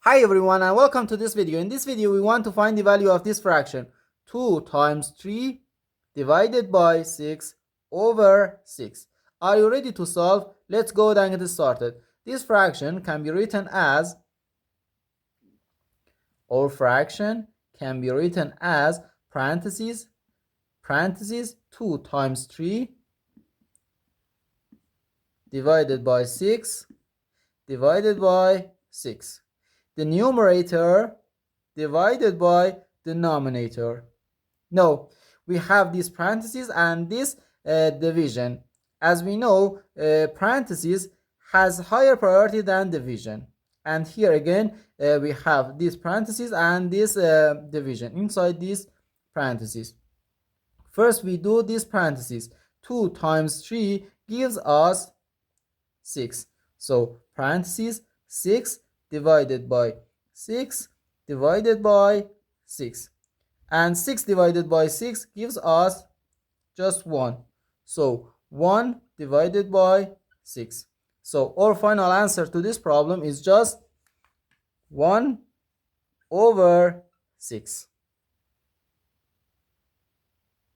Hi everyone and welcome to this video. In this video we want to find the value of this fraction 2 times 3 divided by 6 over 6. Are you ready to solve? Let's go and get started. This fraction can be written as parentheses 2 times 3 divided by 6 divided by 6. The numerator divided by denominator. No, we have these parentheses and this division. As we know, parentheses has higher priority than division. And here again, we have these parentheses and this division inside these parentheses. First, we do this parentheses. 2 times 3 gives us 6. So, parentheses 6 divided by 6 divided by 6. And 6 divided by 6 gives us just 1. So 1 divided by 6. So our final answer to this problem is just 1 over 6.